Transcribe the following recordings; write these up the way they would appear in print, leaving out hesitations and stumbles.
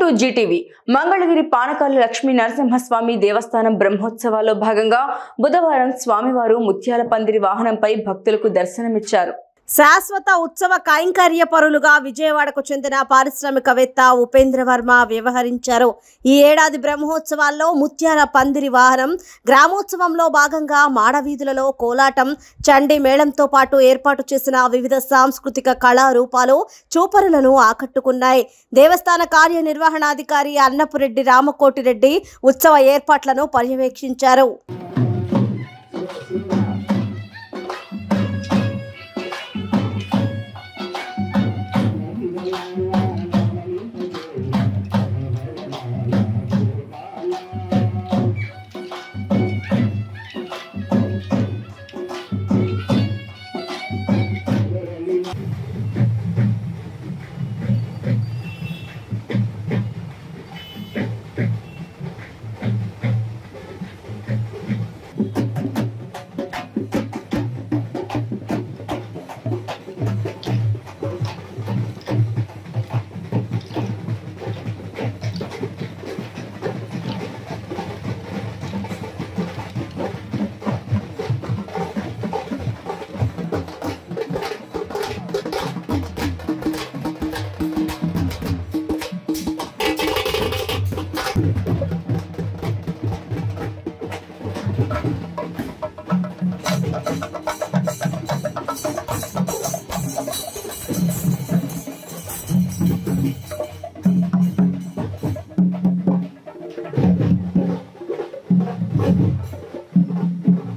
Welcome to GTV. Mangalagiri Panakala Lakshmi Narasimhaswamy దేవస్థానం బ్రహ్మోత్సవాల్లో భాగంగా బుధవారం స్వామివారు ముత్యాల పందిరి వాహనంపై భక్తులకు దర్శనమిచ్చారు. శాశ్వత ఉత్సవ కైంకర్య పరులుగా విజయవాడకు చెందిన పారిశ్రామికవేత్త ఉపేంద్ర వర్మ వ్యవహరించారు. ఈ ఏడాది బ్రహ్మోత్సవాల్లో ముత్యాల పందిరి వాహనం, గ్రామోత్సవంలో భాగంగా మాడవీధులలో కోలాటం, చండీ మేళంతో పాటు ఏర్పాటు చేసిన వివిధ సాంస్కృతిక కళారూపాలు చూపరులను ఆకట్టుకున్నాయి. దేవస్థాన కార్యనిర్వహణాధికారి అన్నపురెడ్డి రామకోటిరెడ్డి ఉత్సవ ఏర్పాట్లను పర్యవేక్షించారు.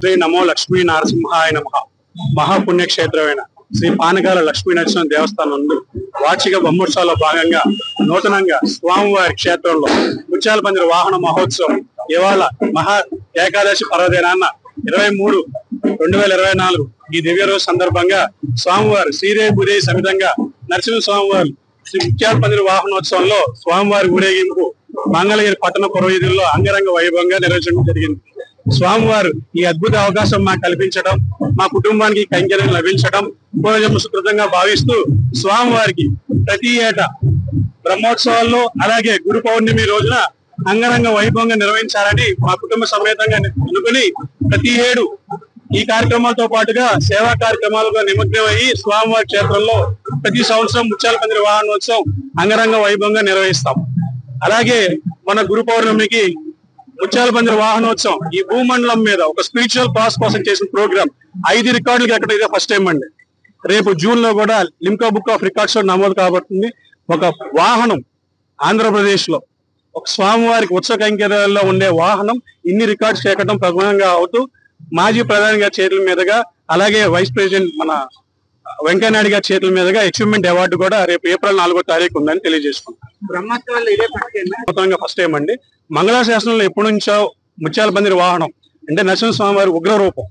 శ్రీ నమో లక్ష్మీ నరసింహాయ నమః. మహాపుణ్యక్షేత్రమైన శ్రీ పానకాల లక్ష్మీ నరసింహ దేవస్థానం నందు వార్షిక బ్రహ్మోత్సవాల్లో భాగంగా నూతనంగా స్వామివారి క్షేత్రంలో ముత్యాల పందిరి వాహన మహోత్సవం ఇవాళ మహా ఏకాదశి పర్వదినాన్న 23/2024 ఈ దివ్య రోజు సందర్భంగా స్వామివారు శ్రీదేవి భూదేవి సమేతంగా నరసింహ స్వామివారు శ్రీ ముత్యాల పందిరి వాహనోత్సవంలో స్వామివారి ఊరేగింపు మంగళగిరి పట్టణ పురవీధుల్లో అంగరంగ వైభవంగా నిర్వహించడం జరిగింది. స్వామివారు ఈ అద్భుత అవకాశం మాకు కల్పించడం, మా కుటుంబానికి కైంకర్యం లభించడం పూర్వజన్మ సుకృతంగా భావిస్తూ స్వామివారికి ప్రతి ఏటా బ్రహ్మోత్సవాల్లో అలాగే గురు పౌర్ణమి రోజున అంగరంగ వైభవంగా నిర్వహించాలని మా కుటుంబ సమేతంగా అనుకుని ప్రతి ఏడు ఈ కార్యక్రమాలతో పాటుగా సేవా కార్యక్రమాలుగా నిమగ్నమయ్యి స్వామివారి క్షేత్రంలో ప్రతి సంవత్సరం ముత్యాల పందిరి వాహనోత్సవం అంగరంగ వైభవంగా నిర్వహిస్తాం. అలాగే మన గురు పౌర్ణమికి ముత్యాల పందిరి వాహనోత్సవం ఈ భూమండలం మీద ఒక స్పిరిచువల్ పాస్ కోసం చేసిన ప్రోగ్రామ్ 5 రికార్డులు ఎక్కడ ఇదే ఫస్ట్ టైం అండి. రేపు జూన్ లో కూడా లిమ్కా బుక్ ఆఫ్ రికార్డ్స్ లో నమోదు కాబడుతుంది. ఒక వాహనం ఆంధ్రప్రదేశ్ లో ఒక స్వామివారికి ఉత్సవ కైంకర్యాల్లో ఉండే వాహనం ఇన్ని రికార్డ్స్ చేకటం ప్రధానంగా అవుతూ మాజీ ప్రధాని గారి చేతుల మీదుగా అలాగే వైస్ ప్రెసిడెంట్ మన వెంకయ్యనాయుడు గారి చేతుల మీదుగా అచీవ్మెంట్ అవార్డు కూడా రేపు ఏప్రిల్ 4వ తారీఖు ఉందని తెలియజేసుకుంటాం. బ్రహ్మోత్సవాల్లో ఇదే ఫస్ట్ టైం అండి. మంగళాశాసనంలో ఎప్పటి నుంచో ముత్యాల పందిరి వాహనం అంటే నరసింహ స్వామివారి ఉగ్ర రూపం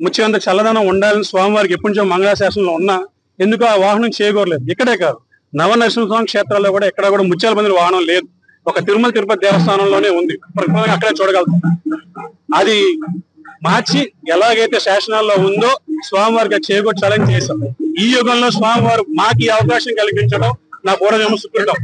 ముత్యంత చల్లదనం ఉండాలని స్వామివారికి ఎప్పటి నుంచో మంగళాశాసనంలో ఉన్నా ఎందుకు ఆ వాహనం చేయకూడలేదు. ఇక్కడే కాదు నవ నరసింహస్వామి క్షేత్రాల్లో కూడా ఎక్కడ కూడా ముత్యాల పందిరి వాహనం లేదు. ఒక తిరుమల తిరుపతి దేవస్థానంలోనే ఉంది, అక్కడే చూడగలుగుతాం. అది మార్చి ఎలాగైతే శాసనాల్లో ఉందో స్వామివారికి అది చేకూర్చాలని చేశాం. ఈ యుగంలో స్వామివారు మాకు ఈ అవకాశం కల్పించడం నా పూర్వజన్మ సుకృతం.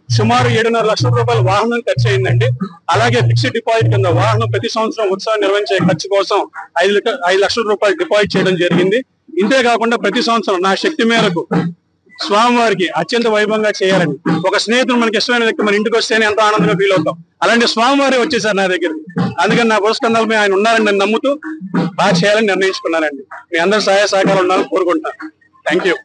సుమారు 7.5 లక్షల రూపాయల వాహనం ఖర్చు అయిందండి. అలాగే ఫిక్స్డ్ డిపాజిట్ కింద వాహనం ప్రతి సంవత్సరం ఉత్సవం నిర్వహించే ఖర్చు కోసం 5 లక్షల రూపాయలు డిపాజిట్ చేయడం జరిగింది. ఇంతే కాకుండా ప్రతి సంవత్సరం నా శక్తి మేరకు స్వామివారికి అత్యంత వైభవంగా చేయాలని ఒక స్నేహితుడు మనకి ఇష్టమైన వ్యక్తి మన ఇంటికి వస్తేనే ఎంతో ఆనందంగా ఫీల్ అవుతాం. అలాంటి స్వామివారి వచ్చేసారు నా దగ్గరికి. అందుకని నా పురస్కందాలపై ఆయన ఉన్నారని నేను నమ్ముతూ బాగా చేయాలని నిర్ణయించుకున్నానండి. మీ అందరి సహాయ సహకారాలు ఉండాలని కోరుకుంటాను. Thank you.